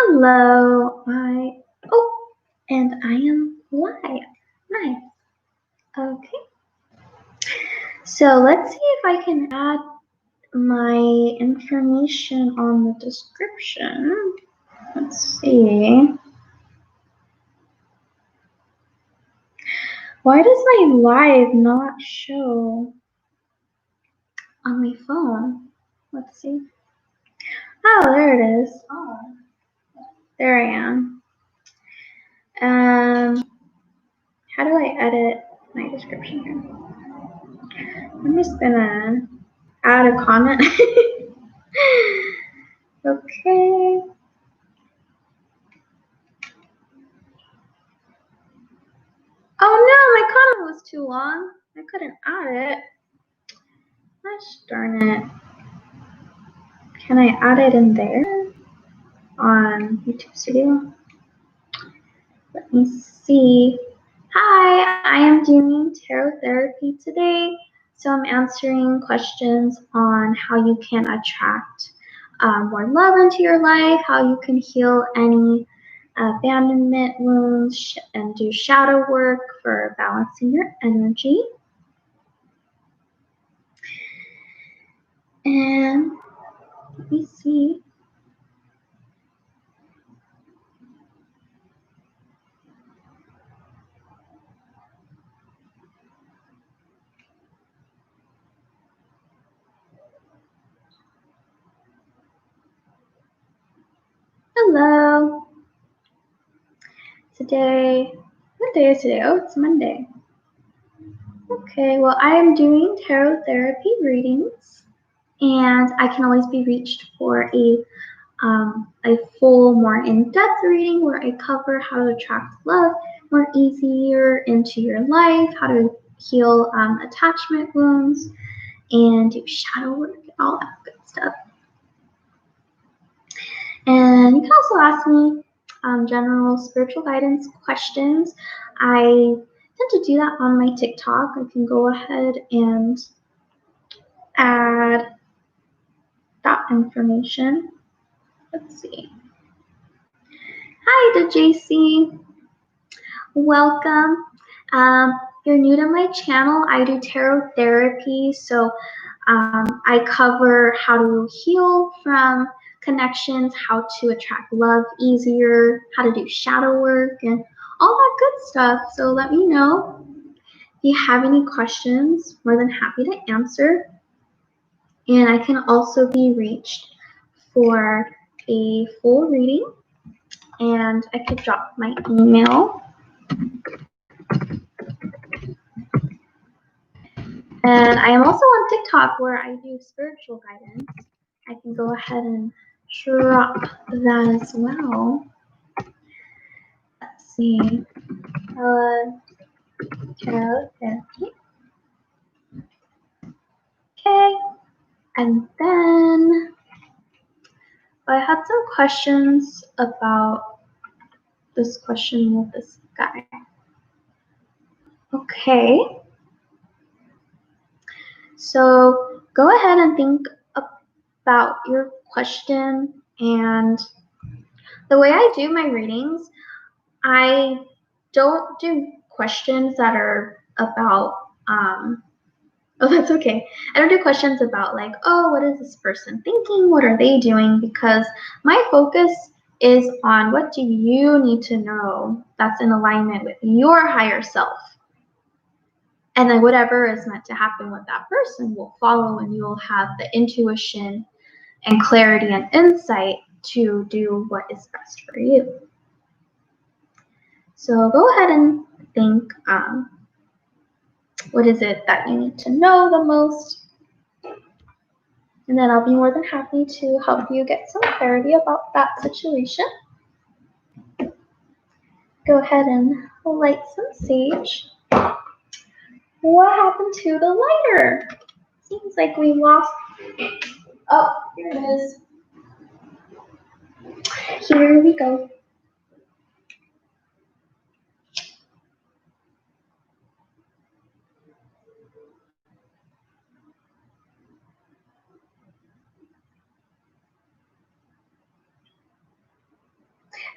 Hello, and I am live. Nice. Okay. So let's see if I can add my information on the description. Let's see. Why does my live not show on my phone? Let's see. Oh, there it is. Oh, there I am. How do I edit my description here? I'm just gonna add a comment. Okay. Oh no, my comment was too long. I couldn't add it. Gosh darn it. Can I add it in there on YouTube Studio? Let me see. Hi, I am doing tarot therapy today. So I'm answering questions on how you can attract more love into your life, how you can heal any abandonment wounds, and do shadow work for balancing your energy. And let me see. Hello. Today, what day is today? Oh, it's Monday. Okay, well, I am doing tarot therapy readings, and I can always be reached for a full, more in-depth reading where I cover how to attract love more easier into your life, how to heal attachment wounds, and do shadow work, all that good stuff. And you can also ask me general spiritual guidance questions. I tend to do that on my TikTok. I can go ahead and add that information. Let's see. Hi to JC. Welcome. You're new to my channel. I do tarot therapy, so I cover how to heal from connections, how to attract love easier, how to do shadow work, and all that good stuff. So let me know if you have any questions. More than happy to answer. And I can also be reached for a full reading, and I could drop my email. And I am also on TikTok where I do spiritual guidance. I can go ahead and drop that as well. Let's see. Tarot therapy. Okay. And then I had some questions about this question with this guy. Okay. So go ahead and think about your question. And the way I do my readings, I don't do questions that are about, oh, that's okay. I don't do questions about like, oh, what is this person thinking? What are they doing? Because my focus is on what do you need to know that's in alignment with your higher self. And then whatever is meant to happen with that person will follow, and you'll have the intuition and clarity and insight to do what is best for you. So go ahead and think, what is it that you need to know the most? And then I'll be more than happy to help you get some clarity about that situation. Go ahead and light some sage. What happened to the lighter? Seems like we lost. Oh, here it is. Here we go.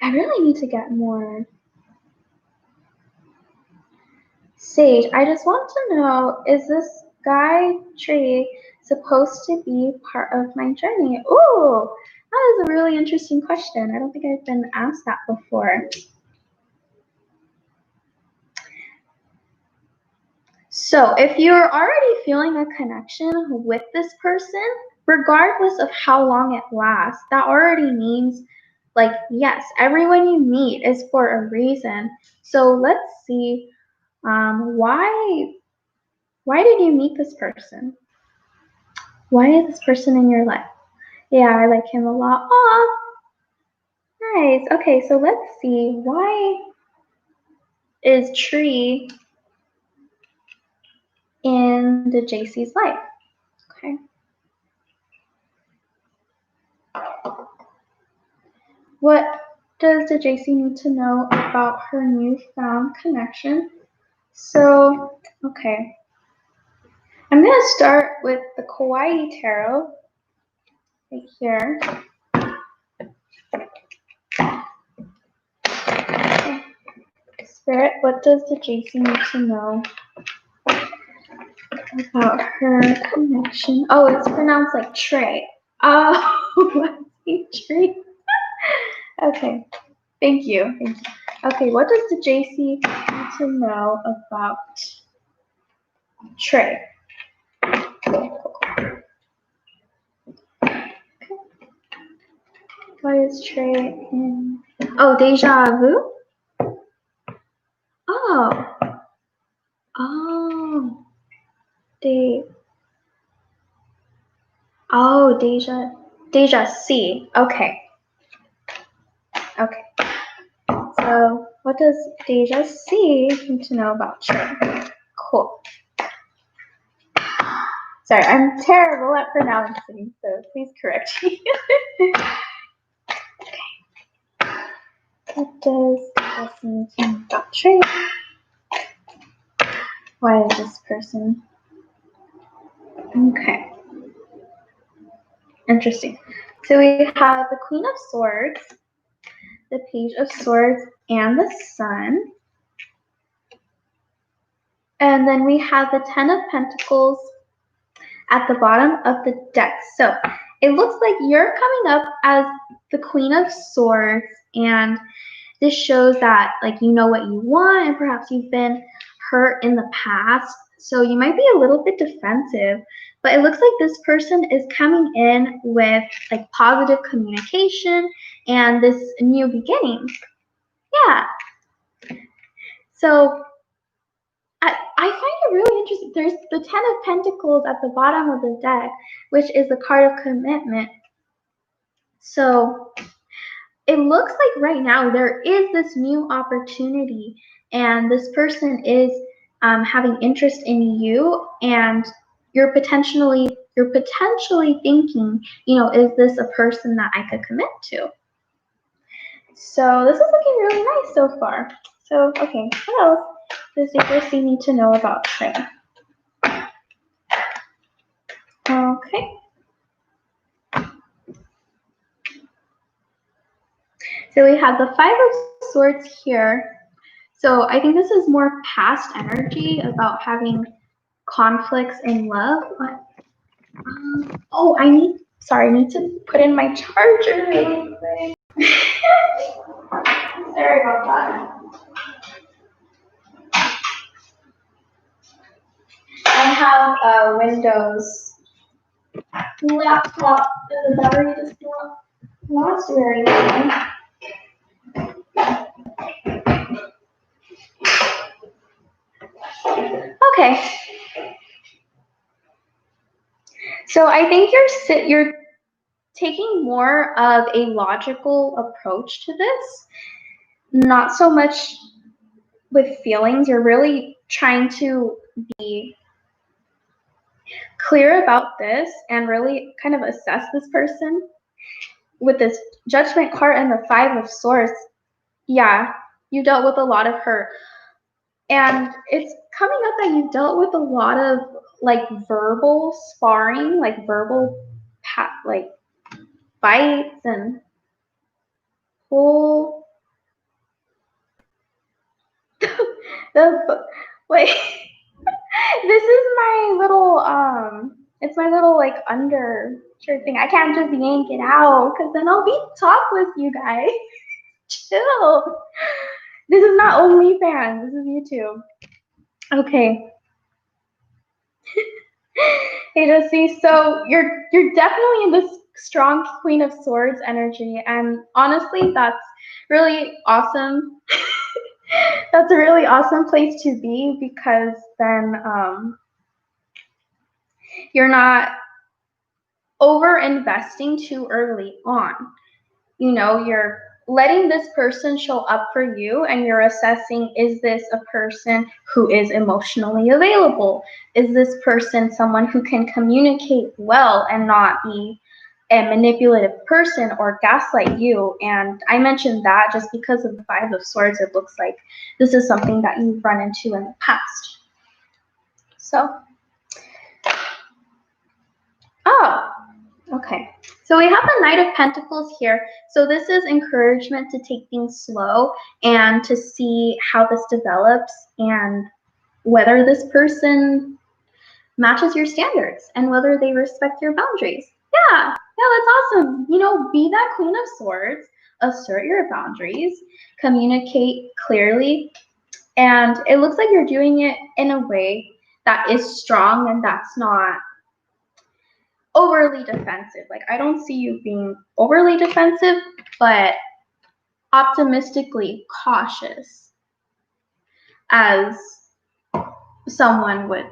I really need to get more sage. I just want to know, is this guy tree supposed to be part of my journey? Ooh, that is a really interesting question. I don't think I've been asked that before. So if you're already feeling a connection with this person, regardless of how long it lasts, that already means, like, yes, everyone you meet is for a reason. So let's see, why did you meet this person? Why is this person in your life? Yeah, I like him a lot. Aw, nice. Okay, so let's see, why is Tree in the JC's life? Okay. What does the JC need to know about her newfound connection? So, okay. I'm going to start with the Kawaii Tarot right here. Okay. Spirit, what does the JC need to know about her connection? Oh, it's pronounced like Trey. Oh, I see Trey. Okay, thank you. Okay, what does the JC need to know about Trey? Why is Trey in? Oh, deja vu? Oh. Oh. Deja C. Okay. Okay. So what does Deja C need to know about Trey? Cool. Sorry, I'm terrible at pronouncing, so please correct me. Okay. What does Deja C need to know about Trey? Why is this person? Okay. Interesting. So we have the Queen of Swords, the Page of Swords, and the Sun. And then we have the Ten of Pentacles at the bottom of the deck. So it looks like you're coming up as the Queen of Swords, and this shows that, like, you know what you want, and perhaps you've been hurt in the past. So you might be a little bit defensive, but it looks like this person is coming in with, like, positive communication and this new beginning. Yeah. So I find it really interesting. There's the Ten of Pentacles at the bottom of the deck, which is the card of commitment. So it looks like right now there is this new opportunity, and this person is having interest in you, and you're potentially thinking, you know, is this a person that I could commit to? So this is looking really nice so far. So, okay, what else does the first need to know about Trey? Okay. So we have the Five of Swords here. So I think this is more past energy about having conflicts in love. Oh, I need to put in my charger really quick. Sorry about that. I have a Windows laptop and the battery does not last very long. Okay. So I think you're taking more of a logical approach to this, not so much with feelings. You're really trying to be clear about this and really kind of assess this person. With this Judgment card and the Five of Swords, yeah, you dealt with a lot of hurt. And it's coming up that you dealt with a lot of, like, verbal sparring, like verbal like fights and whole Wait, this is my little it's my little like undershirt thing. I can't just yank it out because then I'll be topless, you guys. Chill. This is not OnlyFans. This is YouTube. Okay. Hey Jesse, so you're definitely in this strong Queen of Swords energy, and honestly, that's really awesome. That's a really awesome place to be because then you're not over investing too early on. You know, you're letting this person show up for you and you're assessing, is this a person who is emotionally available? Is this person someone who can communicate well and not be a manipulative person or gaslight you? And I mentioned that just because of the Five of Swords, it looks like this is something that you've run into in the past. So, oh, okay. So we have the Knight of Pentacles here. So this is encouragement to take things slow and to see how this develops and whether this person matches your standards and whether they respect your boundaries. Yeah, that's awesome. You know, be that Queen of Swords, assert your boundaries, communicate clearly, and it looks like you're doing it in a way that is strong and that's not overly defensive. Like, I don't see you being overly defensive, but optimistically cautious, as someone would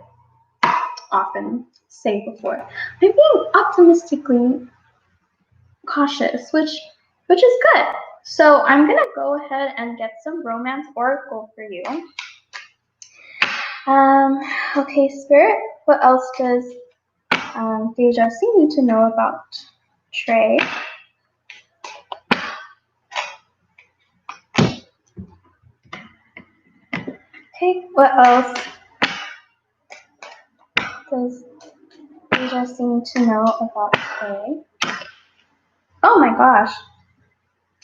often say before. I'm being optimistically cautious, which is good. So I'm gonna go ahead and get some romance oracle for you. Okay, Spirit, what else does Deja C need to know about Trey? Okay, what else does Deja seem to know about Trey? Oh my gosh.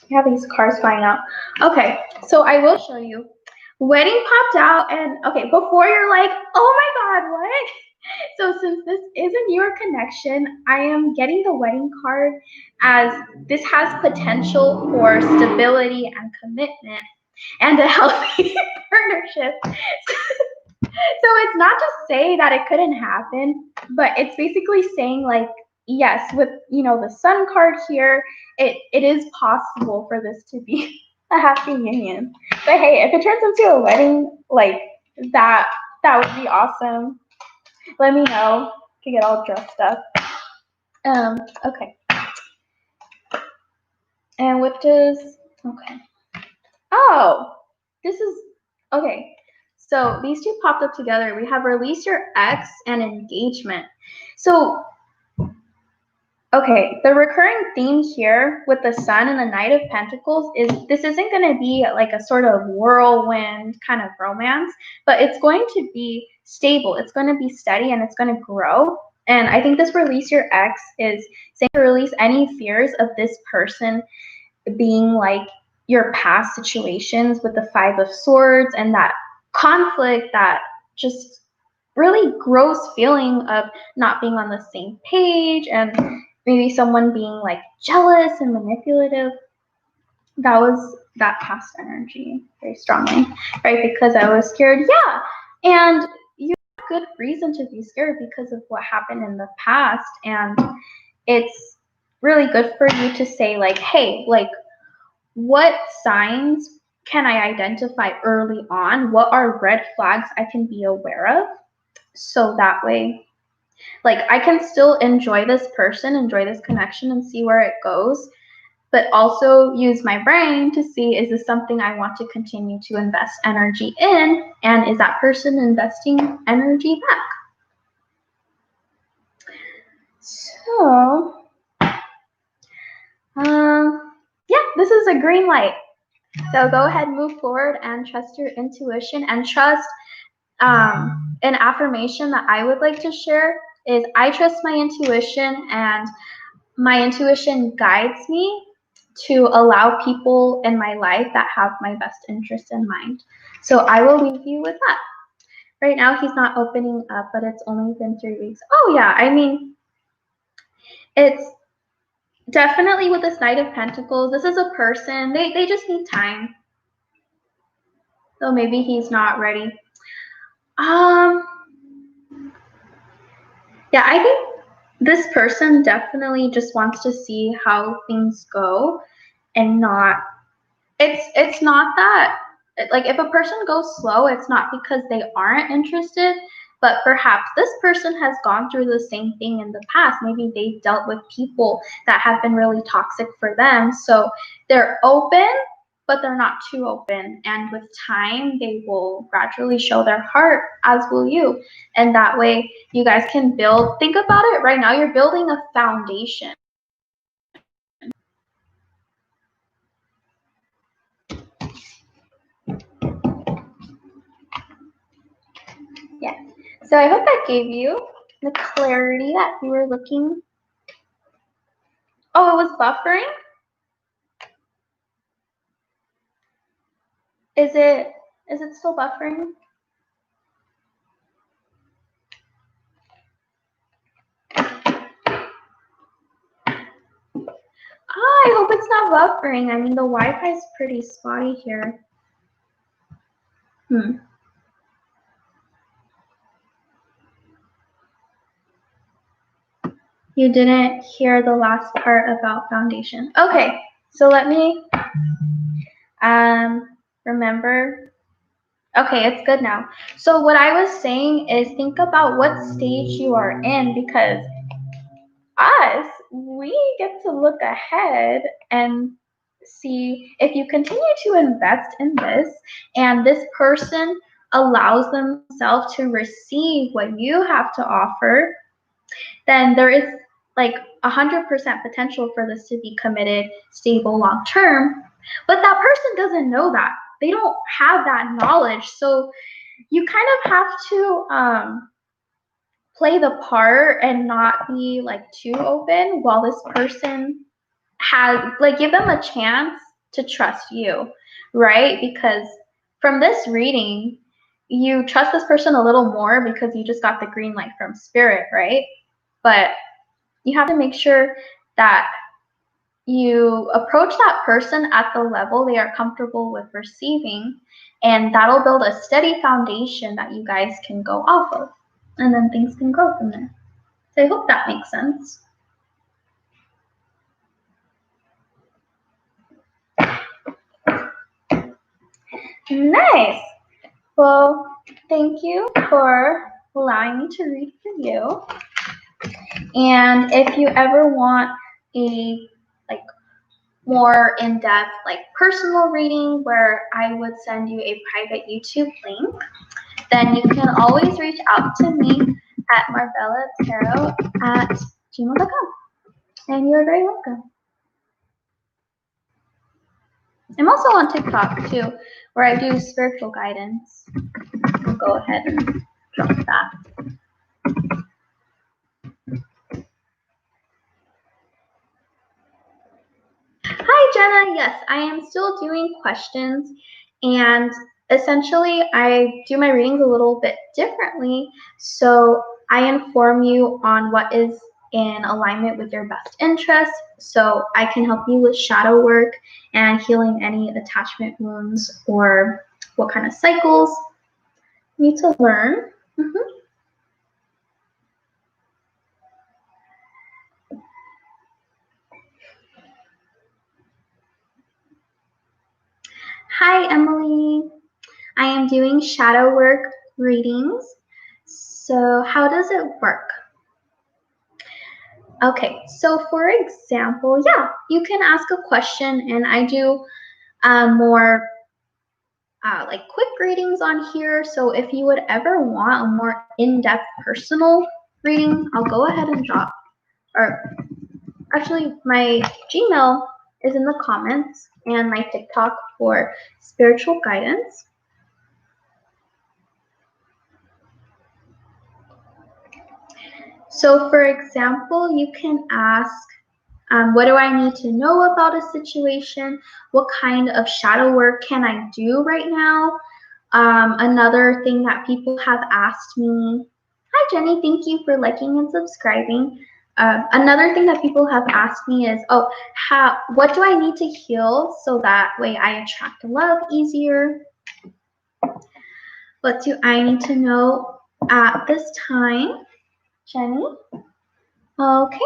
You have these cards flying out. Okay, so I will show you. Wedding popped out, and okay, before you're like, oh my god, what? So since this is a newer connection, I am getting the wedding card as this has potential for stability and commitment and a healthy partnership. So it's not just saying that it couldn't happen, but it's basically saying like, yes, with the Sun card here, it is possible for this to be a happy union. But hey, if it turns into a wedding, like that would be awesome. Let me know to get all dressed up. Okay. And what does okay. Oh, this is okay. So these two popped up together. We have release your ex and engagement. So, okay, the recurring theme here with the Sun and the Knight of Pentacles is this isn't going to be like a sort of whirlwind kind of romance, but it's going to be stable. It's going to be steady and it's going to grow. And I think this release your ex is saying to release any fears of this person being like your past situations with the Five of Swords and that conflict, that just really gross feeling of not being on the same page and maybe someone being like jealous and manipulative. That was that past energy very strongly, right? Because I was scared. Yeah. And you have good reason to be scared because of what happened in the past. And it's really good for you to say like, hey, like, what signs can I identify early on? What are red flags I can be aware of? So that way, like, I can still enjoy this person, enjoy this connection, and see where it goes, but also use my brain to see, is this something I want to continue to invest energy in? And is that person investing energy back? So, yeah, this is a green light. So go ahead, move forward, and trust your intuition, and trust an affirmation that I would like to share is I trust my intuition, and my intuition guides me to allow people in my life that have my best interest in mind. So I will leave you with that. Right now he's not opening up, but it's only been 3 weeks. Oh yeah, I mean, it's definitely with this Knight of Pentacles, this is a person, they just need time. So maybe he's not ready. Yeah, I think this person definitely just wants to see how things go and not, it's not that, like, if a person goes slow, it's not because they aren't interested, but perhaps this person has gone through the same thing in the past. Maybe they dealt with people that have been really toxic for them. So they're open, but they're not too open. And with time, they will gradually show their heart, as will you. And that way you guys can build, think about it right now, you're building a foundation. Yeah. So I hope that gave you the clarity that you were looking. Oh, it was buffering? Is it still buffering? Oh, I hope it's not buffering. I mean, the Wi-Fi is pretty spotty here. You didn't hear the last part about foundation. Okay, so let me remember. Okay, it's good now. So what I was saying is think about what stage you are in, because we get to look ahead and see if you continue to invest in this and this person allows themselves to receive what you have to offer, then there is like 100% potential for this to be committed, stable, long term. But that person doesn't know that. They don't have that knowledge. So you kind of have to play the part and not be like too open while this person has, like, give them a chance to trust you, right? Because from this reading, you trust this person a little more because you just got the green light from spirit, right? But you have to make sure that you approach that person at the level they are comfortable with receiving, and that'll build a steady foundation that you guys can go off of, and then things can grow from there. So I hope that makes sense. Nice. Well, thank you for allowing me to read for you. And if you ever want a like more in-depth, like personal reading where I would send you a private YouTube link, then you can always reach out to me at marbellatarot@gmail.com. And you're very welcome. I'm also on TikTok too, where I do spiritual guidance. I'll go ahead and drop that. Hi, Jenna. Yes, I am still doing questions, and essentially I do my readings a little bit differently. So I inform you on what is in alignment with your best interest, so I can help you with shadow work and healing any attachment wounds or what kind of cycles you need to learn. Hi, Emily. I am doing shadow work readings. So how does it work? Okay, so for example, yeah, you can ask a question, and I do more like quick readings on here. So if you would ever want a more in-depth personal reading, I'll go ahead and drop, or actually my Gmail is in the comments, and my TikTok for spiritual guidance. So for example, you can ask, What do I need to know about a situation? What kind of shadow work can I do right now? Another thing that people have asked me. Hi, Jenny. Thank you for liking and subscribing. Another thing that people have asked me is, what do I need to heal so that way I attract love easier? What do I need to know at this time, Jenny? Okay.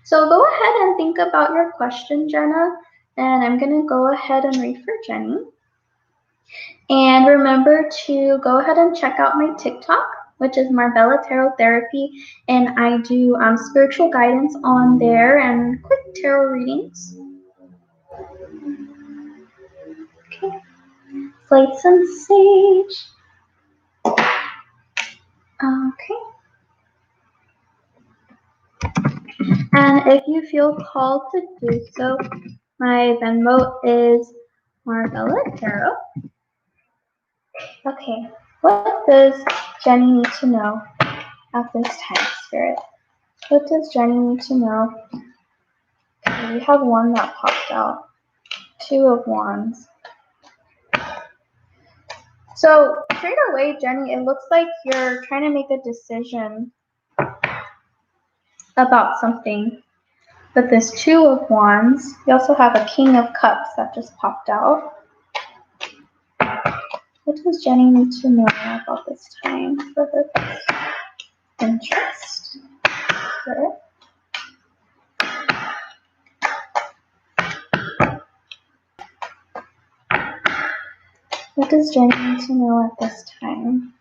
So go ahead and think about your question, Jenna, and I'm going to go ahead and read for Jenny. And remember to go ahead and check out my TikTok, which is Marbella Tarot Therapy, and I do spiritual guidance on there and quick tarot readings. Okay. Lights and sage. Okay. And if you feel called to do so, my Venmo is Marbella Tarot. Okay, what does Jenny need to know at this time, Spirit? What does Jenny need to know? Okay, we have one that popped out. 2 of Wands. So straight away, Jenny, it looks like you're trying to make a decision about something. But this 2 of Wands, you also have a King of Cups that just popped out. What does Jenny need to know about this time for her interest? Spirit? What does Jenny need to know at this time?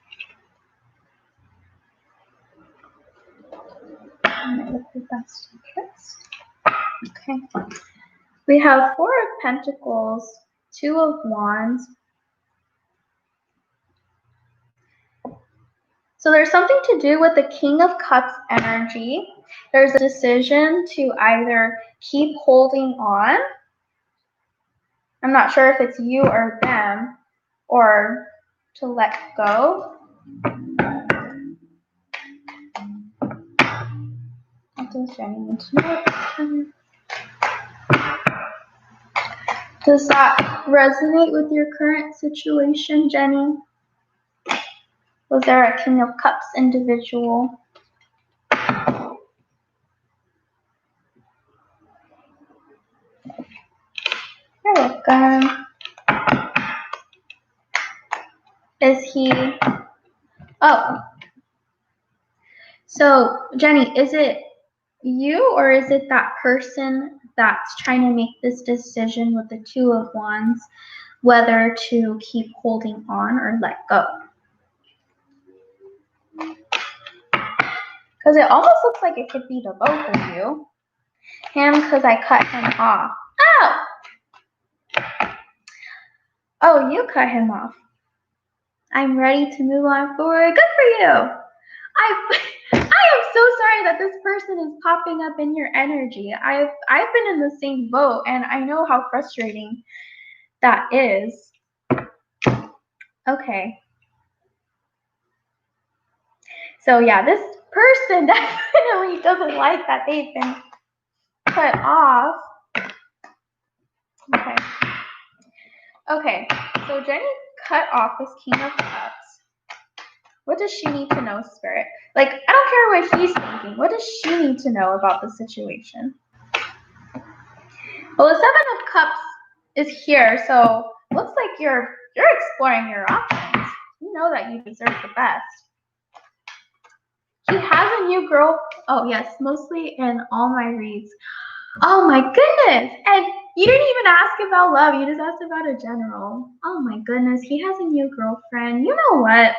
With her best interest. Okay. We have 4 of Pentacles, 2 of Wands. So there's something to do with the King of Cups energy. There's a decision to either keep holding on. I'm not sure if it's you or them, or to let go. What does Jenny need to know? Does that resonate with your current situation, Jenny? Was there a King of Cups individual? You're welcome. Is he? Oh. So, Jenny, is it you or is it that person that's trying to make this decision with the 2 of Wands, whether to keep holding on or let go? Because it almost looks like it could be the both of you. Him, because I cut him off. Oh! Oh, you cut him off. I'm ready to move on forward. Good for you. I am so sorry that this person is popping up in your energy. I've been in the same boat, and I know how frustrating that is. Okay. So yeah, this person definitely doesn't like that they've been cut off. Okay. Okay. So Jenny cut off this King of Cups. What does she need to know, Spirit? Like, I don't care what he's thinking. What does she need to know about the situation? Well, the 7 of Cups is here, so looks like you're exploring your options. You know that you deserve the best. He has a new girl. Oh, yes, mostly in all my reads. Oh, my goodness. And you didn't even ask about love. You just asked about a general. Oh, my goodness. He has a new girlfriend. You know what?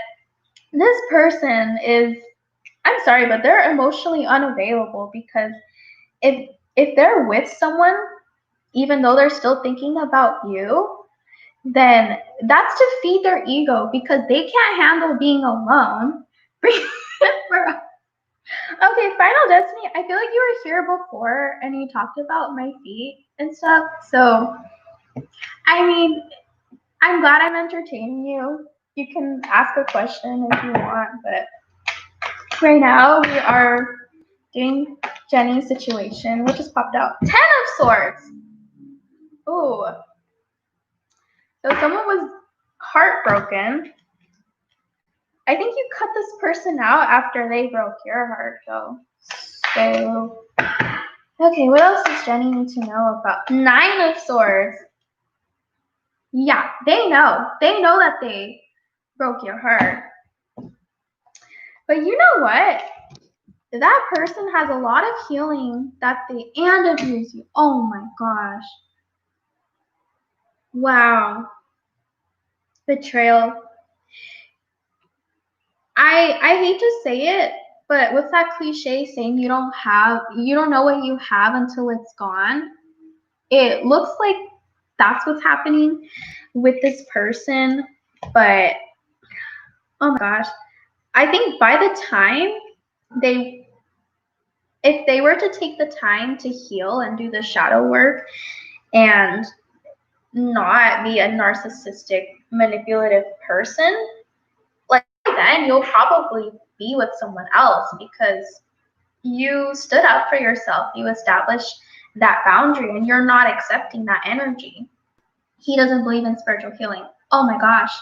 This person is, I'm sorry, but they're emotionally unavailable because if they're with someone, even though they're still thinking about you, then that's to feed their ego because they can't handle being alone. Okay, Final Destiny, I feel like you were here before and you talked about my feet and stuff. So, I mean, I'm glad I'm entertaining you. You can ask a question if you want, but right now we are doing Jenny's situation, what just popped out? 10 of Swords. Ooh. So someone was heartbroken. I think you cut this person out after they broke your heart, though. So, okay, what else does Jenny need to know about? 9 of Swords. Yeah, they know. They know that they broke your heart. But you know what? That person has a lot of healing that they and abuse you. Oh my gosh. Wow. Betrayal. I hate to say it, but what's that cliche saying, you don't know what you have until it's gone? It looks like that's what's happening with this person, but oh my gosh. I think by the time if they were to take the time to heal and do the shadow work and not be a narcissistic, manipulative person, like then you'll probably be with someone else because you stood up for yourself. You established that boundary and you're not accepting that energy. He doesn't believe in spiritual healing. Oh my gosh.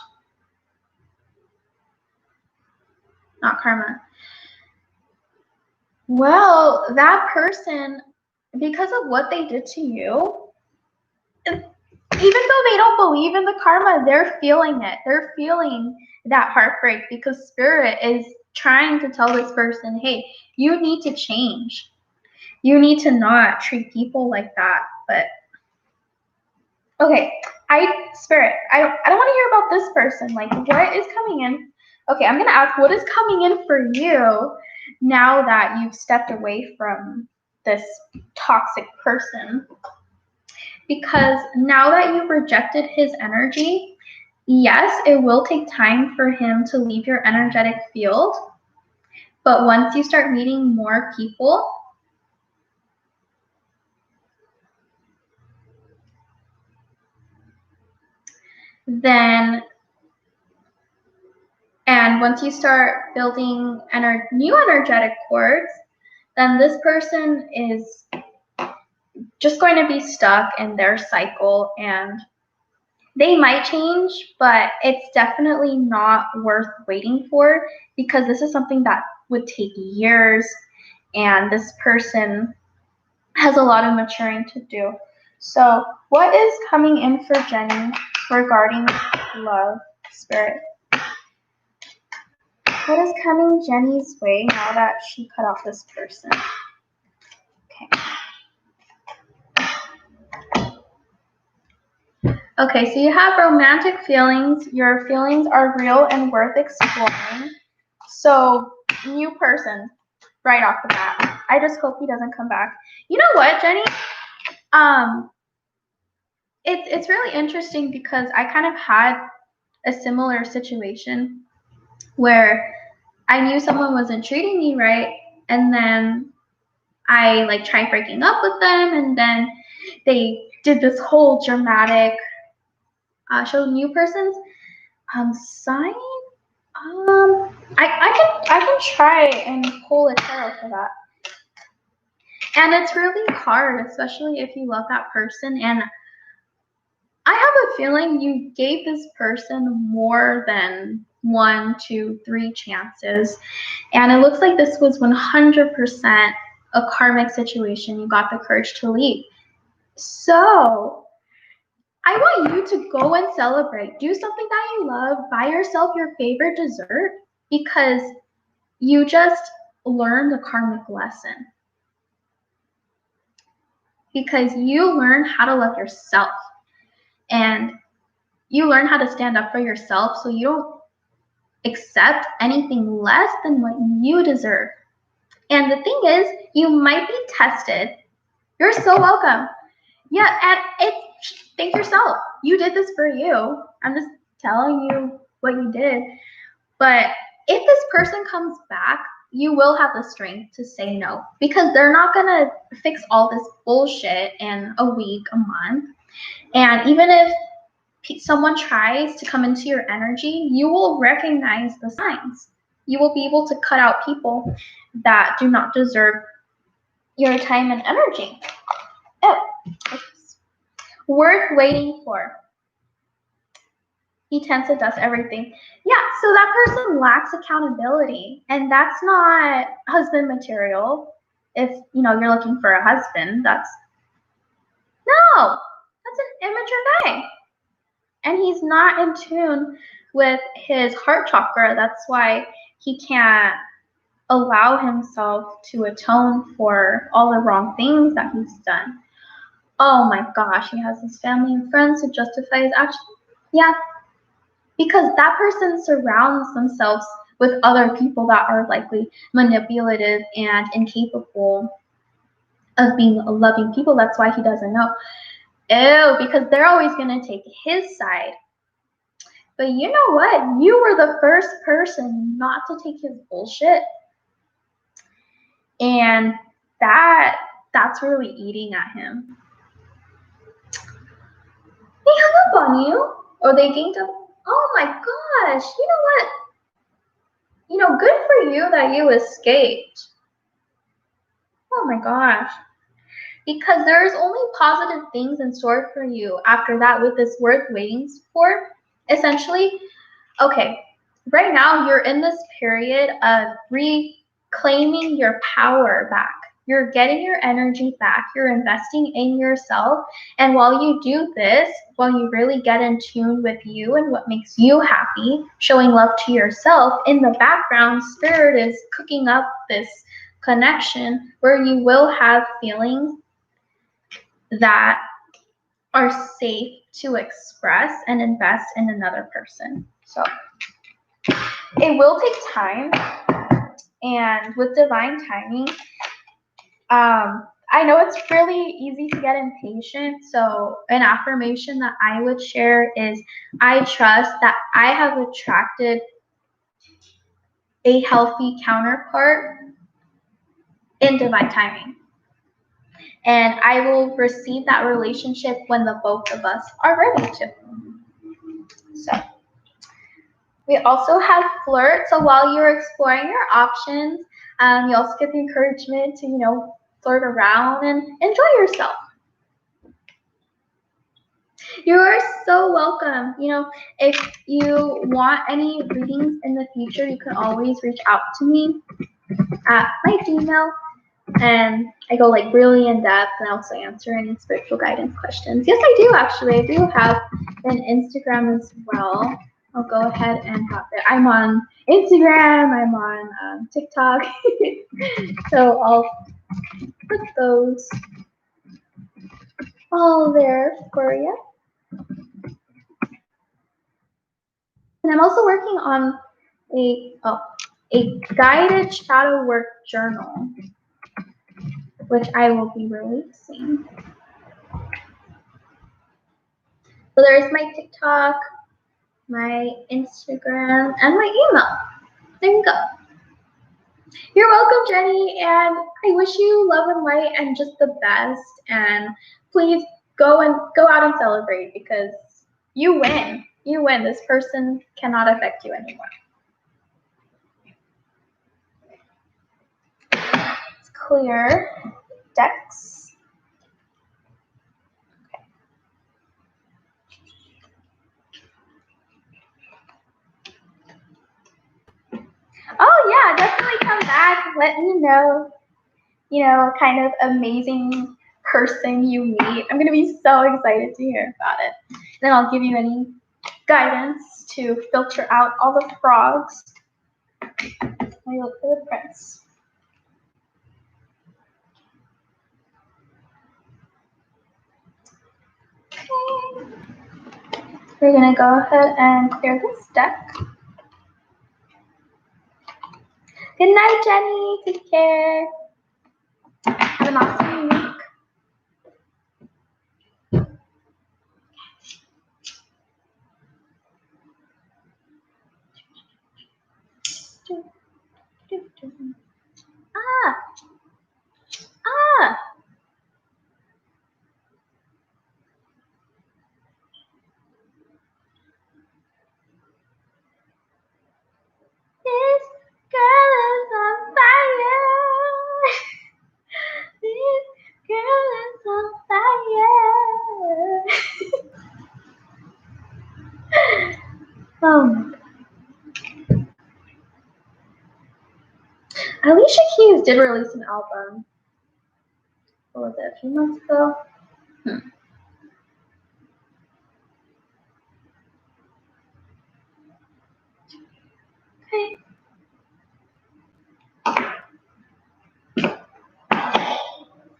Not karma. Well, that person, because of what they did to you, even though they don't believe in the karma, they're feeling it. They're feeling that heartbreak because spirit is trying to tell this person, hey, you need to change. You need to not treat people like that. But okay, spirit, I don't want to hear about this person. Like, what is coming in? Okay, I'm gonna ask what is coming in for you now that you've stepped away from this toxic person. Because now that you've rejected his energy, yes, it will take time for him to leave your energetic field. But once you start meeting more people, and once you start building new energetic cords, then this person is just going to be stuck in their cycle and they might change, but it's definitely not worth waiting for because this is something that would take years and this person has a lot of maturing to do. So what is coming in for Jenny regarding love, spirit? What is coming Jenny's way now that she cut off this person? Okay, so you have romantic feelings. Your feelings are real and worth exploring. So, new person, right off the bat. I just hope he doesn't come back. You know what, Jenny? It's really interesting because I kind of had a similar situation where I knew someone wasn't treating me right, and then I like tried breaking up with them, and then they did this whole dramatic show new person's sign. I can try and pull a tarot for that. And it's really hard, especially if you love that person. And I have a feeling you gave this person more than 1, 2, 3 chances. And it looks like this was 100% a karmic situation. You got the courage to leave. So I want you to go and celebrate. Do something that you love. Buy yourself your favorite dessert because you just learned the karmic lesson. Because you learn how to love yourself. And you learn how to stand up for yourself so you don't accept anything less than what you deserve. And the thing is, you might be tested. You're so welcome. Yeah, and thank yourself. You did this for you. I'm just telling you what you did. But if this person comes back, you will have the strength to say no because they're not going to fix all this bullshit in a week, a month. And even if someone tries to come into your energy, you will recognize the signs. You will be able to cut out people that do not deserve your time and energy. Oh, oops. Worth waiting for. He tends to does everything. Yeah, so that person lacks accountability, and that's not husband material. If you're looking for a husband, that's an immature guy, and he's not in tune with his heart chakra. That's why he can't allow himself to atone for all the wrong things that he's done. Oh my gosh, he has his family and friends to justify his actions. Yeah, because that person surrounds themselves with other people that are likely manipulative and incapable of being loving people. That's why he doesn't know. Oh, because they're always going to take his side. But you know what? You were the first person not to take his bullshit. And that's really eating at him. They hung up on you, or they ganged up. Oh my gosh! You know what? Good for you that you escaped. Oh my gosh! Because there's only positive things in store for you after that. With this worth waiting for, essentially, okay. Right now, you're in this period of reclaiming your power back. You're getting your energy back. You're investing in yourself. And while you do this, while you really get in tune with you and what makes you happy, showing love to yourself, in the background, Spirit is cooking up this connection where you will have feelings that are safe to express and invest in another person. So it will take time, and with divine timing, I know it's really easy to get impatient. So an affirmation that I would share is, I trust that I have attracted a healthy counterpart in divine timing. And I will receive that relationship when the both of us are ready to. So we also have flirt. So while you're exploring your options, you also get the encouragement to, flirt around and enjoy yourself. You are so welcome. If you want any readings in the future, you can always reach out to me at my Gmail, and I go really in depth and also answer any spiritual guidance questions. Yes, I do actually. I do have an Instagram as well. I'll go ahead and have it. I'm on Instagram. I'm on TikTok. So I'll put those all there for you. And I'm also working on a guided shadow work journal, which I will be releasing. So there's my TikTok, my Instagram, and my email. There you go. You're welcome, Jenny, and I wish you love and light and just the best. And please go out and celebrate, because you win. You win. This person cannot affect you anymore. Let's clear decks. Oh yeah, definitely come back. Let me know, kind of amazing person you meet. I'm gonna be so excited to hear about it. Then I'll give you any guidance to filter out all the frogs. Let me look for the prince. Okay. We're gonna go ahead and clear this deck. Good night, Jenny. Take care. Have an awesome week. Ah. This girl is on fire. Alicia Keys did release an album. What was it, a few months ago? Okay.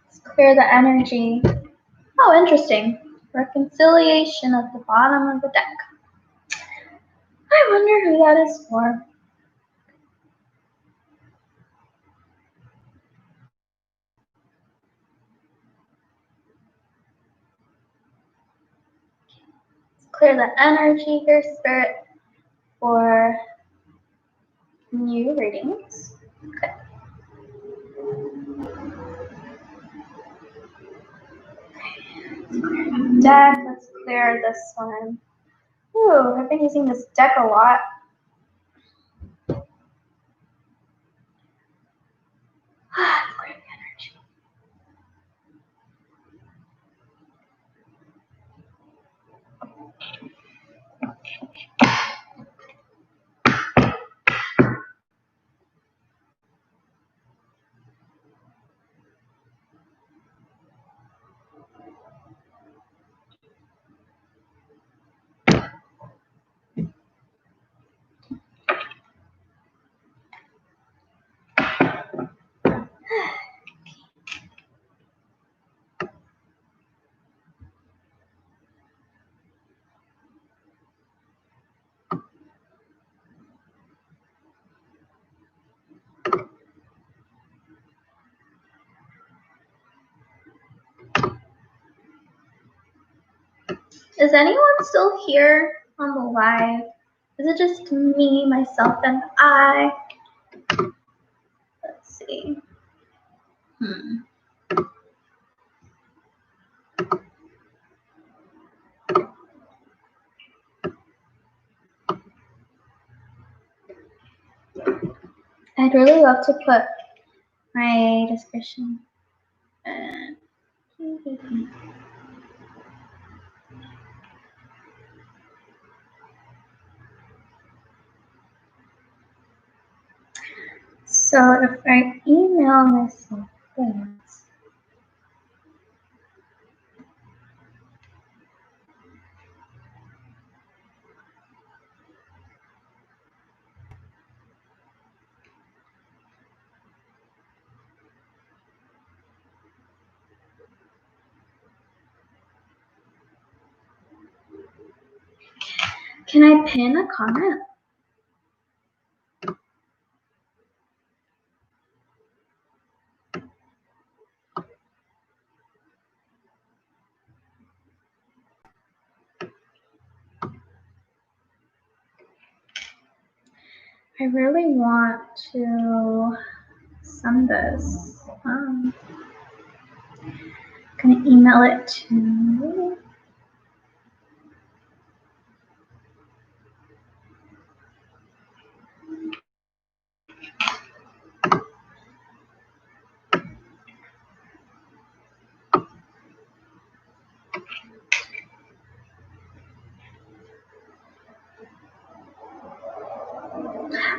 Let's clear the energy. Oh, interesting. Reconciliation at the bottom of the deck. I wonder who that is for. Let's clear the energy here, Spirit, for new readings. Okay. Deck. Let's clear this one. Ooh, I've been using this deck a lot. Let's clear the energy. Is anyone still here on the live? Is it just me, myself, and I? Let's see. I'd really love to put my description. So if I email myself this, can I pin a comment? I really want to send this. I'm gonna email it to.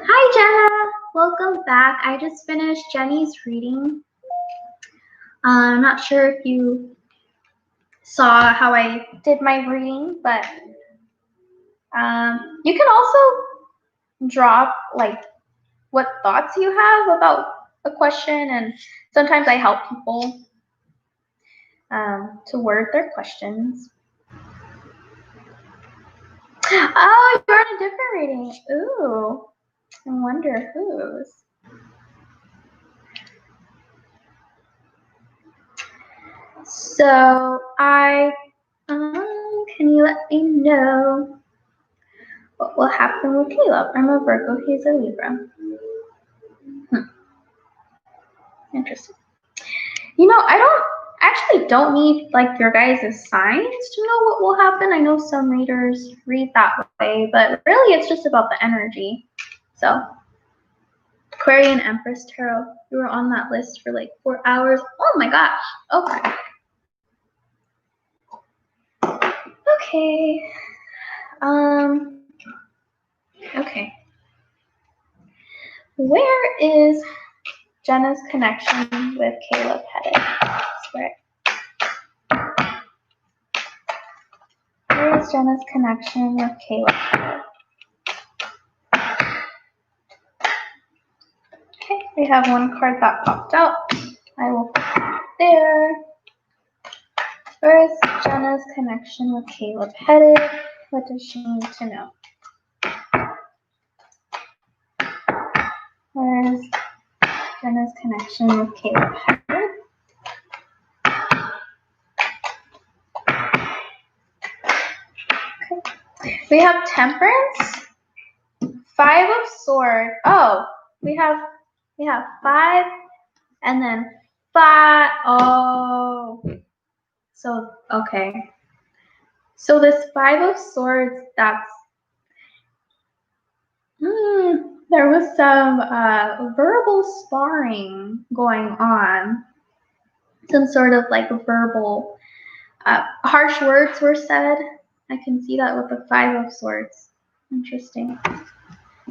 Hi Jenna, welcome back. I just finished Jenny's reading. I'm not sure if you saw how I did my reading, but you can also drop like what thoughts you have about a question, and sometimes I help people to word their questions. Oh, you're in a different reading. Ooh, I wonder whose. So can you let me know what will happen with Caleb? I'm a Virgo, he's a Libra. Interesting. You know, I don't need like your guys' signs to know what will happen. I know some readers read that way, but really it's just about the energy. So Aquarian Empress Tarot, you were on that list for like 4 hours. Oh my gosh. Okay. Okay. Okay. Where is Jenna's connection with Caleb headed? Spirit. Where is Jenna's connection with Caleb headed? Okay, we have one card that popped out. I will put it there. Where is Jenna's connection with Caleb headed? What does she need to know? Where is Jenna's connection with Caleb headed? Okay. We have Temperance, 5 of Swords. Oh, we have 5 and then 5. Oh, so okay. So this 5 of Swords, that's there was some verbal sparring going on. Some sort of like verbal harsh words were said. I can see that with the 5 of Swords. Interesting. And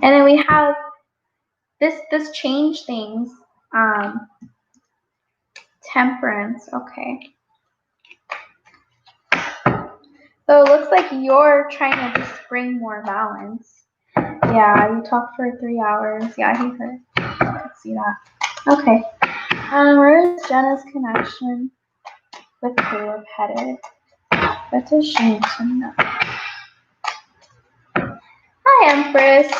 then we have this change things. Temperance. Okay. So it looks like you're trying to just bring more balance. Yeah, you talked for 3 hours. Yeah, he heard. I could see that. Okay. Where is Jenna's connection with Caleb headed? What does she need to know? Hi, Empress.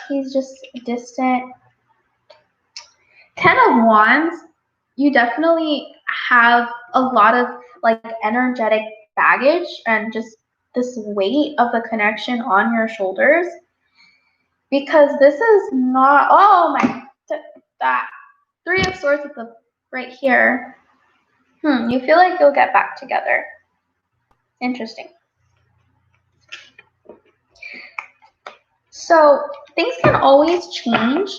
He's just distant. 10 of Wands. You definitely have a lot of like energetic baggage and just this weight of the connection on your shoulders, because this is not, oh my, that 3 of Swords at the right here. You feel like you'll get back together. Interesting. So things can always change.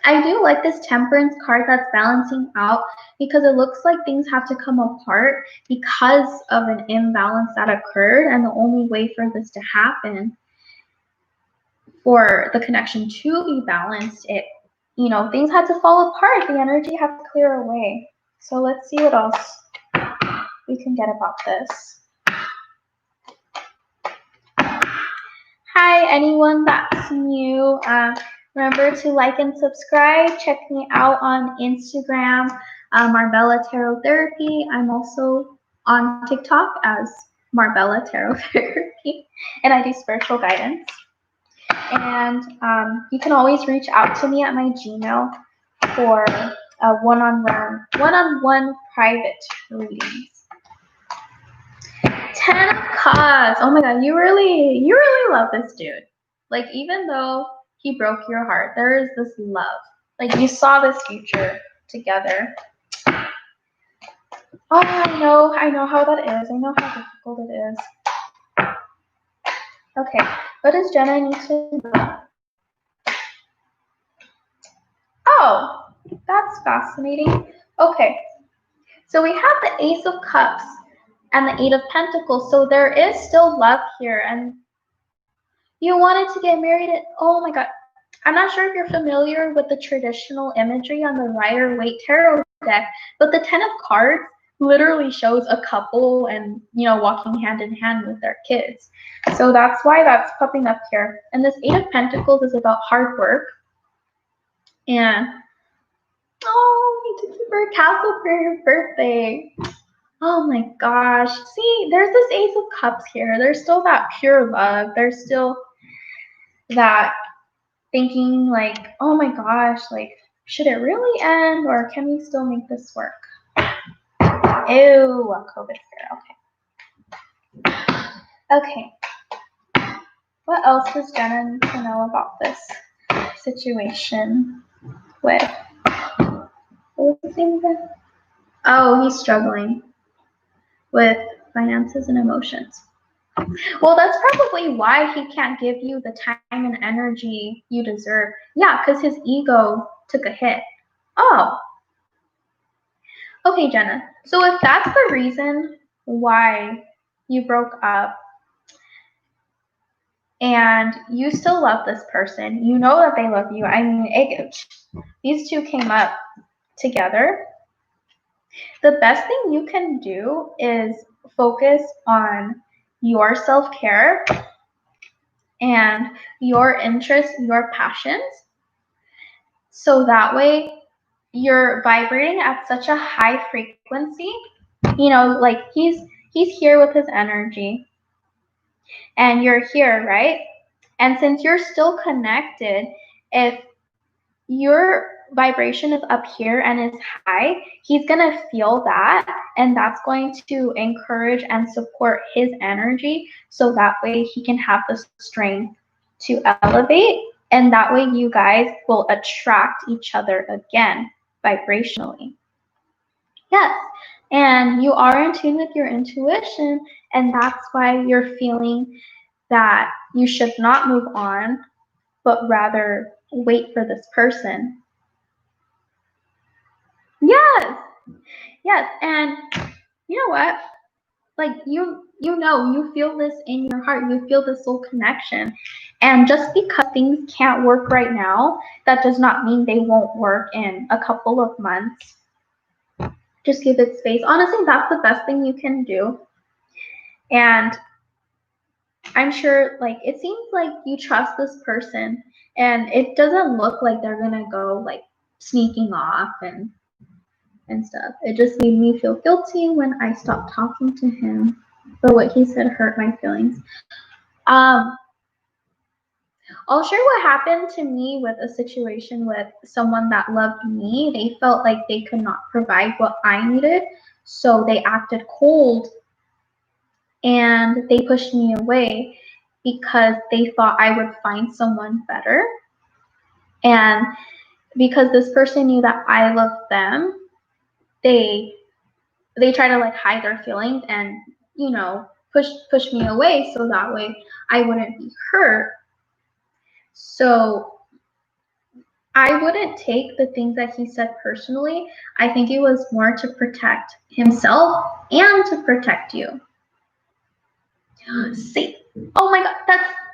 I do like this Temperance card that's balancing out, because it looks like things have to come apart because of an imbalance that occurred, and the only way for this to happen, for the connection to be balanced, things had to fall apart. The energy had to clear away. So let's see what else we can get about this. Hi, anyone that's new. Remember to like and subscribe. Check me out on Instagram, Marbella Tarot Therapy. I'm also on TikTok as Marbella Tarot Therapy, and I do spiritual guidance. And you can always reach out to me at my Gmail for a one-on-one private readings. 10 of Cups. Oh my God, you really love this dude. Like, even though he broke your heart, there is this love. Like, you saw this future together. Oh, I know how that is. I know how difficult it is. Okay, what does Jenna need to know? Oh, that's fascinating. Okay, so we have the Ace of Cups and the 8 of Pentacles. So there is still love here, and you wanted to get married. Oh my God. I'm not sure if you're familiar with the traditional imagery on the Rider-Waite Tarot deck, but the 10 of Cards literally shows a couple and, walking hand in hand with their kids. So that's why that's popping up here. And this 8 of Pentacles is about hard work. And, you took your castle for your birthday. Oh my gosh. See, there's this Ace of Cups here. There's still that pure love. There's still that thinking like, oh my gosh, like, should it really end, or can we still make this work? Ew, COVID here. Okay. What else does Jenna need to know about this situation with, what was his name again? Oh, he's struggling with finances and emotions. Well, that's probably why he can't give you the time and energy you deserve. Yeah, because his ego took a hit. Oh. Okay, Jenna. So if that's the reason why you broke up, and you still love this person. You know that they love you. I mean, these two came up together. The best thing you can do is focus on your self-care and your interests, your passions. So that way you're vibrating at such a high frequency. You know, like he's here with his energy and you're here, right? And since you're still connected, if your vibration is up here and is high, he's going to feel that, and that's going to encourage and support his energy, so that way he can have the strength to elevate, and that way you guys will attract each other again vibrationally. Yes, and you are in tune with your intuition, and that's why you're feeling that you should not move on, but rather wait for this person. Yes, yes, and you know what? Like you feel this in your heart. You feel this soul connection, and just because things can't work right now, that does not mean they won't work in a couple of months. Just give it space. Honestly, that's the best thing you can do, and I'm sure, like, it seems like you trust this person, and it doesn't look like they're gonna go like sneaking off and stuff. It just made me feel guilty when I stopped talking to him. But what he said hurt my feelings. Um, I'll share what happened to me with a situation with someone that loved me. They felt like they could not provide what I needed, so they acted cold and they pushed me away because they thought I would find someone better. And because this person knew that I loved them, they try to like hide their feelings and push me away so that way I wouldn't be hurt. So I wouldn't take the things that he said personally. I think it was more to protect himself and to protect you. See, oh my god,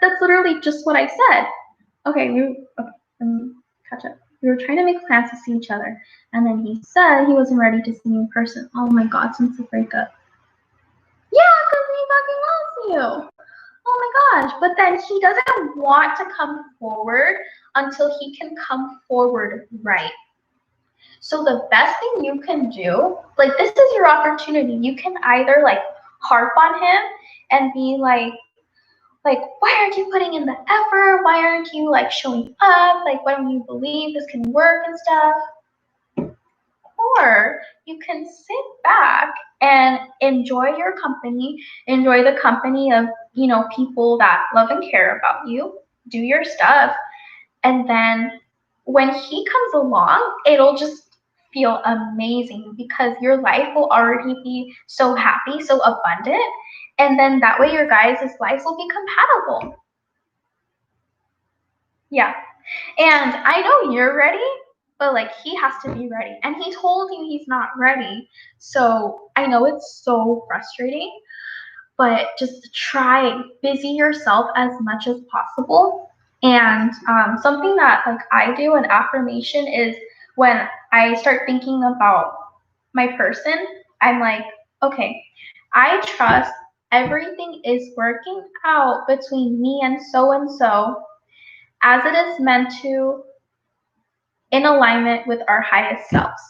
that's literally just what I said. Okay, let me catch up. We were trying to make plans to see each other, and then he said he wasn't ready to see me in person. Oh my god, since the breakup. Yeah, because he fucking loves you. Oh my gosh, but then he doesn't want to come forward until he can come forward right. So the best thing you can do, like, this is your opportunity. You can either like harp on him and be like, why aren't you putting in the effort? Why aren't you like showing up? Like, why don't you believe this can work and stuff? Or you can sit back and enjoy your company, enjoy the company of, people that love and care about you, do your stuff, and then when he comes along, it'll just feel amazing because your life will already be so happy, so abundant, and then that way your guys' lives will be compatible. Yeah. And I know you're ready, but like he has to be ready. And he told you he's not ready. So I know it's so frustrating, but just try busy yourself as much as possible. And something that like I do, an affirmation, is when I start thinking about my person, I'm like, okay, I trust everything is working out between me and so as it is meant to, in alignment with our highest selves.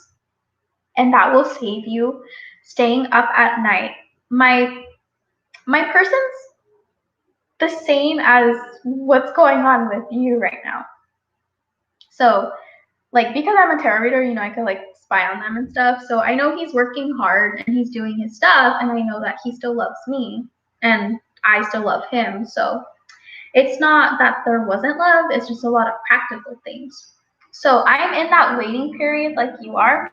And that will save you staying up at night. My person's the same as what's going on with you right now. So, like, because I'm a tarot reader, I could like spy on them and stuff. So I know he's working hard and he's doing his stuff, and I know that he still loves me and I still love him. So it's not that there wasn't love, it's just a lot of practical things. So I'm in that waiting period like you are,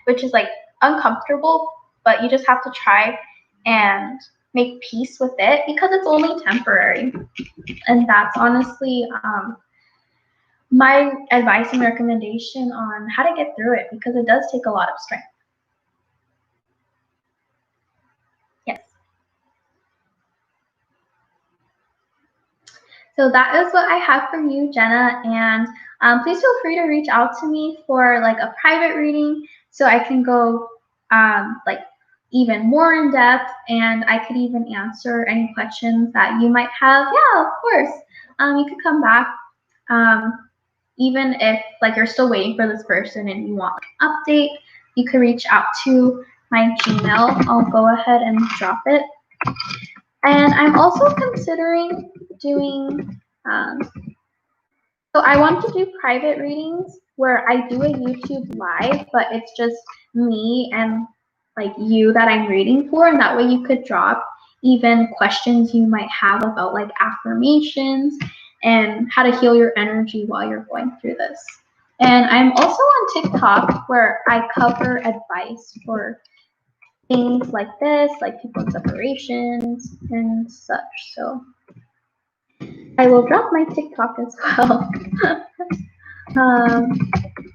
which is like uncomfortable, but you just have to try and make peace with it because it's only temporary. And that's honestly my advice and recommendation on how to get through it, because it does take a lot of strength. Yes. So that is what I have for you, Jenna. And please feel free to reach out to me for like a private reading so I can go like even more in depth, and I could even answer any questions that you might have. Yeah, of course. You could come back. Even if like you're still waiting for this person and you want like, an update, you could reach out to my Gmail. I'll go ahead and drop it. And I'm also considering doing, so I want to do private readings where I do a YouTube live, but it's just me and like you that I'm reading for, and that way you could drop even questions you might have about like affirmations and how to heal your energy while you're going through this. And I'm also on TikTok where I cover advice for things like this, like people in separations and such. So I will drop my TikTok as well.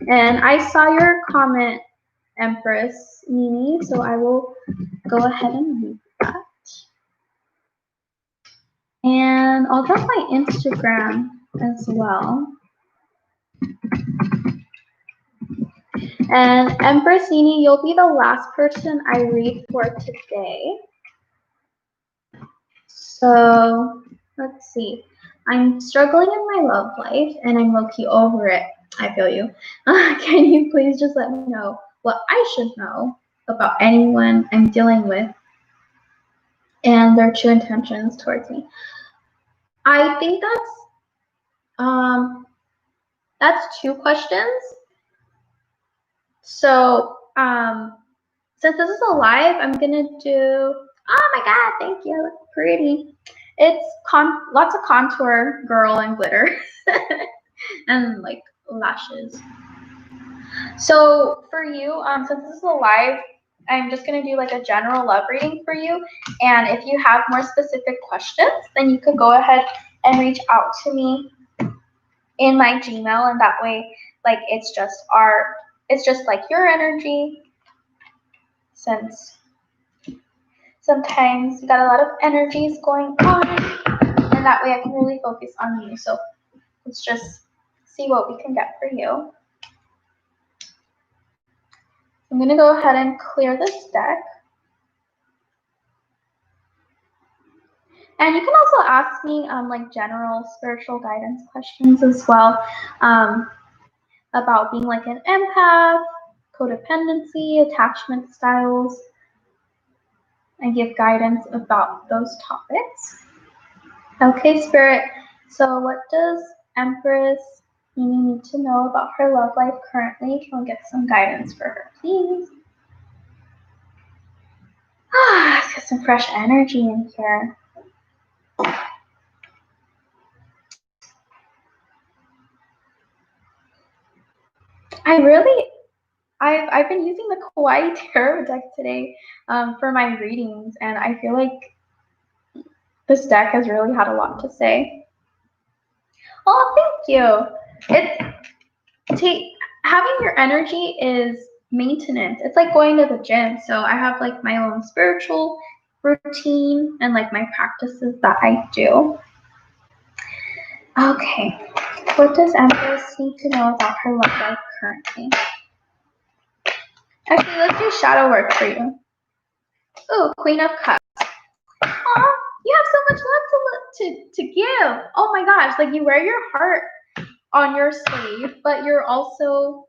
And I saw your comment, Empress Mimi, so I will go ahead and read that. And I'll drop my Instagram as well. And Empress Nini, you'll be the last person I read for today. So let's see. I'm struggling in my love life and I'm low-key over it. I feel you. Can you please just let me know what I should know about anyone I'm dealing with and their true intentions towards me? I think that's two questions. So since this is a live, I'm gonna do. Oh my god! Thank you. Look pretty. It's lots of contour, girl, and glitter, and like lashes. So for you, since this is a live, I'm just gonna do like a general love reading for you. And if you have more specific questions, then you could go ahead and reach out to me in my Gmail, and that way, like it's just like your energy. Since sometimes you got a lot of energies going on, and that way I can really focus on you. So let's just see what we can get for you. I'm going to go ahead and clear this deck. And you can also ask me like general spiritual guidance questions as well, about being like an empath, codependency, attachment styles. I give guidance about those topics. Okay, Spirit. So what does Empress Mimi need to know about her love life currently? Can we get some guidance for her, please? Let's get some fresh energy in here. I've been using the Kawaii Tarot deck today for my readings, and I feel like this deck has really had a lot to say. Oh, thank you. Having your energy is maintenance. It's like going to the gym. So I have like my own spiritual routine and like my practices that I do. Okay, what does Empress need to know about her love life currently? Actually, let's do shadow work for you. Oh, Queen of Cups. Aw, you have so much love to give. Oh my gosh, like you wear your heart on your sleeve, but you're also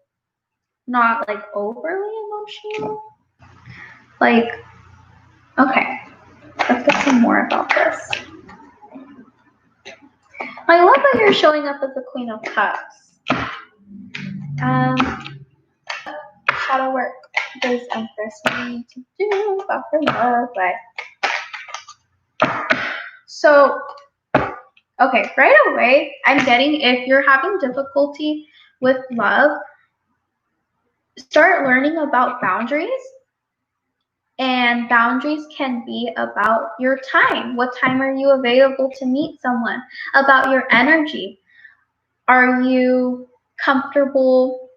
not like overly emotional. Like, okay, let's get some more about this. I love that you're showing up as the Queen of Cups. Shadow work does Empress need to do about her love life? So, okay, right away, I'm getting if you're having difficulty with love, start learning about boundaries. And boundaries can be about your time. What time are you available to meet someone? About your energy. Are you comfortable,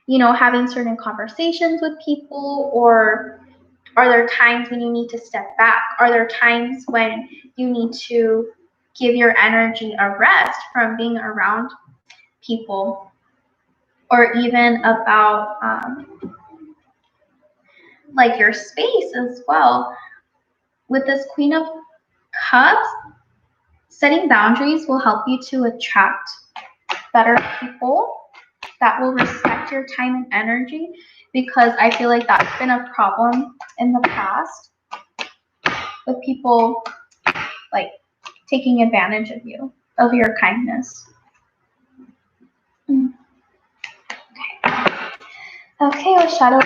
having certain conversations with people? Or are there times when you need to step back? Are there times when you need to give your energy a rest from being around people, or even about like your space as well. With this Queen of Cups, setting boundaries will help you to attract better people that will respect your time and energy, because I feel like that's been a problem in the past with people like taking advantage of you, of your kindness. Okay, what shadow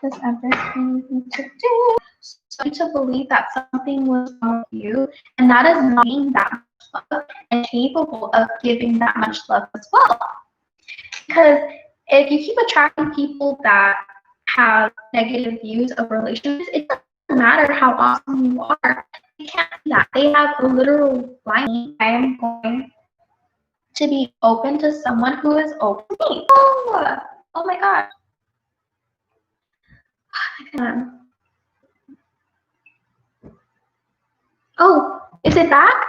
this Empress needs me to do? So to believe that something was wrong with you, and that is not being that much love and capable of giving that much love as well. Because if you keep attracting people that have negative views of relationships, it doesn't matter how awesome you are. They can't see that. They have a literal blind. I am going to be open to someone who is open to me. Oh my god. Oh, is it back?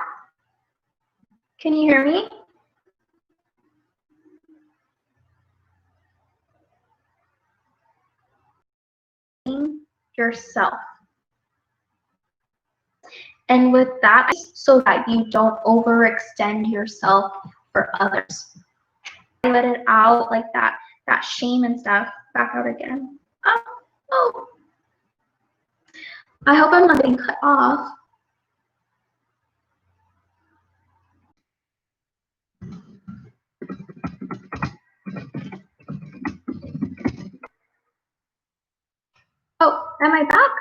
Can you hear me? Yourself. And with that, so that you don't overextend yourself for others. Let it out like that shame and stuff. Back out again. Oh. I hope I'm not getting cut off. Oh, am I back?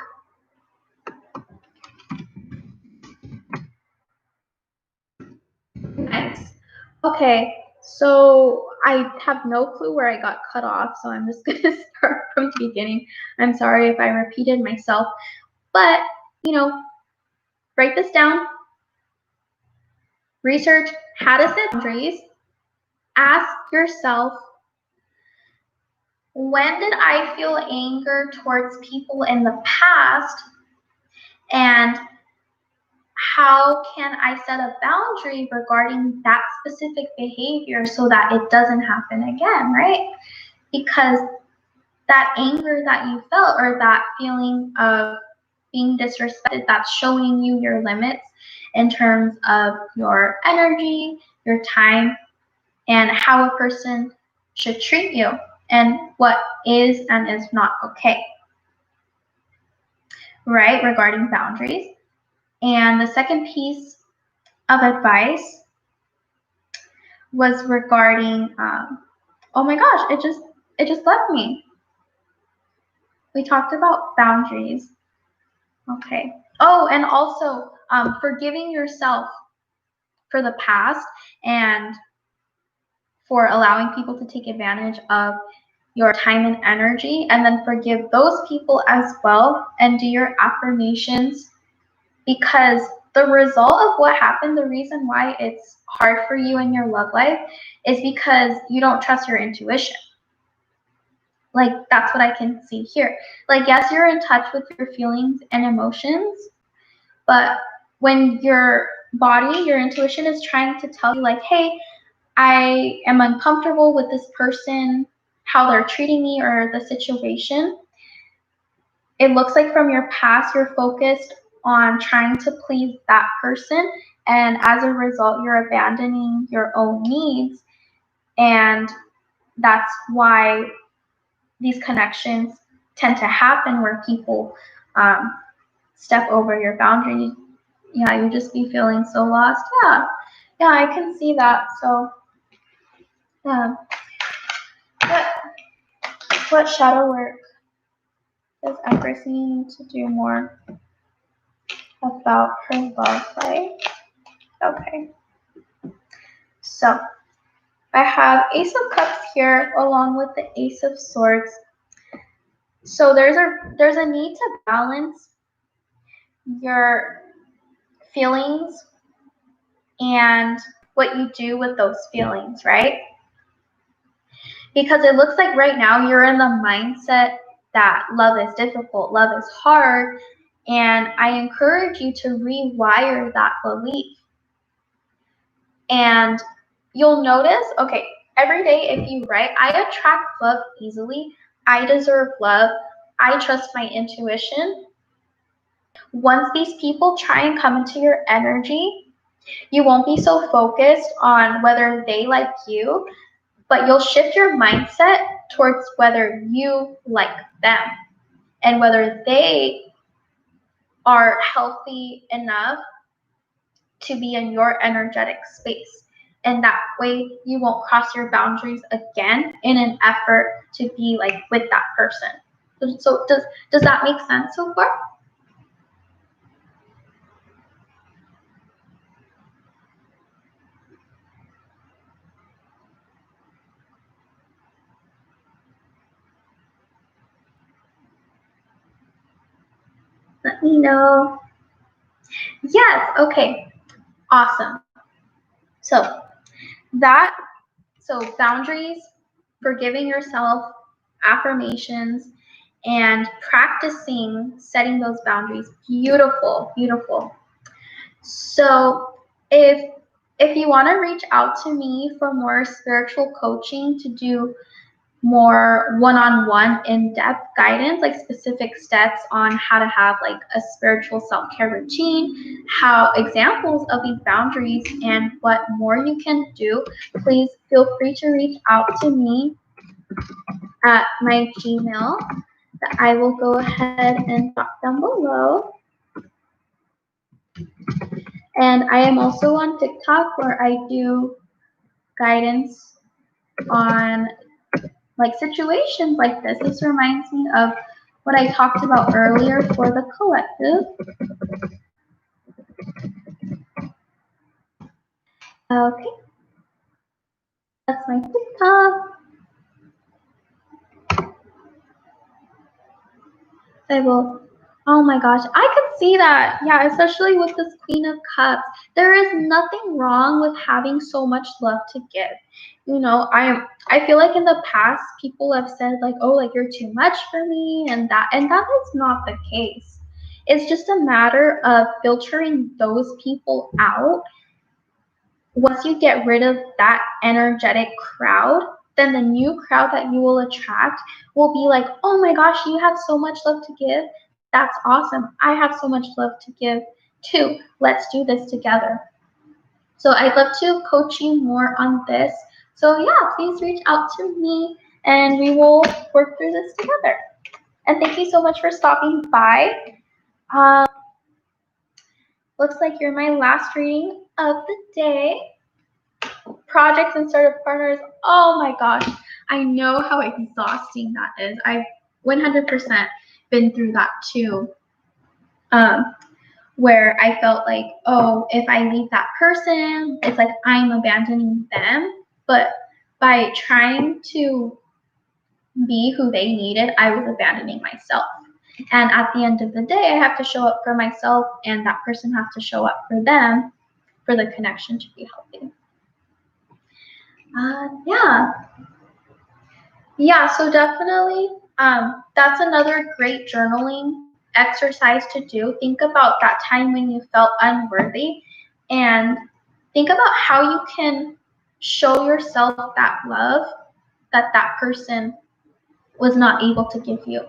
Nice. Okay, so I have no clue where I got cut off, so I'm just gonna start from the beginning. I'm sorry if I repeated myself, but write this down. Research how to set boundaries. Ask yourself, when did I feel anger towards people in the past? And how can I set a boundary regarding that specific behavior so that it doesn't happen again, right? Because that anger that you felt, or that feeling of being disrespected, that's showing you your limits in terms of your energy, your time, and how a person should treat you, and what is and is not okay, right? Regarding boundaries. And the second piece of advice was regarding, oh my gosh, it just left me. We talked about boundaries. Okay. Oh, and also forgiving yourself for the past and for allowing people to take advantage of your time and energy, and then forgive those people as well, and do your affirmations, because the result of what happened, the reason why it's hard for you in your love life, is because you don't trust your intuition. Like, that's what I can see here. Like, yes, you're in touch with your feelings and emotions, but when your body, your intuition is trying to tell you, like, hey, I am uncomfortable with this person, how they're treating me, or the situation, it looks like from your past, you're focused on trying to please that person, and as a result, you're abandoning your own needs, and that's why these connections tend to happen where people step over your boundaries. Yeah, you just be feeling so lost. Yeah, I can see that. So, yeah. What shadow work does Empress need to do more about her love life? Okay. So, I have Ace of Cups here along with the Ace of Swords. So there's a need to balance your feelings and what you do with those feelings, right? Because it looks like right now you're in the mindset that love is difficult, love is hard, and I encourage you to rewire that belief. And you'll notice, okay, every day if you write, I attract love easily, I deserve love, I trust my intuition. Once these people try and come into your energy, you won't be so focused on whether they like you, but you'll shift your mindset towards whether you like them and whether they are healthy enough to be in your energetic space. And that way you won't cross your boundaries again in an effort to be like with that person. So does that make sense so far? Let me know. Yes, okay. Awesome. So that boundaries, forgiving yourself, affirmations, and practicing setting those boundaries. Beautiful, beautiful. So if you want to reach out to me for more spiritual coaching, to do more one-on-one in-depth guidance, like specific steps on how to have like a spiritual self-care routine, how examples of these boundaries and what more you can do, please feel free to reach out to me at my Gmail that I will go ahead and drop down below. And I am also on TikTok where I do guidance on like situations like this. This reminds me of what I talked about earlier for the collective. Okay, that's my TikTok. I will. Oh my gosh, I could see that. Yeah, especially with this Queen of Cups. There is nothing wrong with having so much love to give. You know, I feel like in the past people have said like, oh, like you're too much for me, and that is not the case. It's just a matter of filtering those people out. Once you get rid of that energetic crowd, then the new crowd that you will attract will be like, oh my gosh, you have so much love to give. That's awesome. I have so much love to give too. Let's do this together. So I'd love to coach you more on this. So yeah, please reach out to me and we will work through this together. And thank you so much for stopping by. Um, looks like you're my last reading of the day. Projects and startup partners, oh my gosh, I know how exhausting that is. I've 100% been through that too, where I felt like, oh, if I leave that person, it's like I'm abandoning them. But by trying to be who they needed, I was abandoning myself. And at the end of the day, I have to show up for myself, and that person has to show up for them for the connection to be healthy. Yeah, so definitely, that's another great journaling exercise to do. Think about that time when you felt unworthy and think about how you can show yourself that love that that person was not able to give you.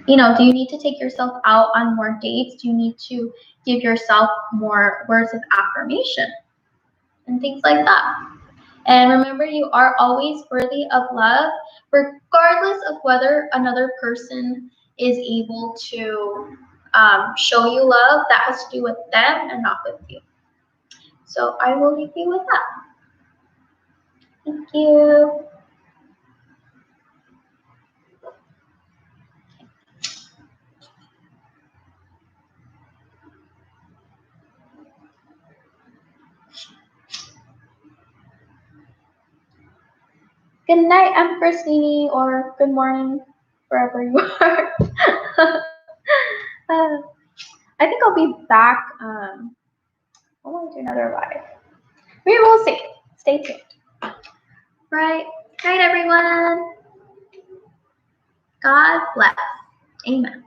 You know, do you need to take yourself out on more dates? Do you need to give yourself more words of affirmation and things like that? And remember, you are always worthy of love, regardless of whether another person is able to show you love. That has to do with them and not with you. So I will leave you with that. Thank you. Good night, Empress Nini, or good morning, wherever you are. I think I'll be back. I want to do another live. We will see. Stay tuned. Right. Night, everyone. God bless. Amen.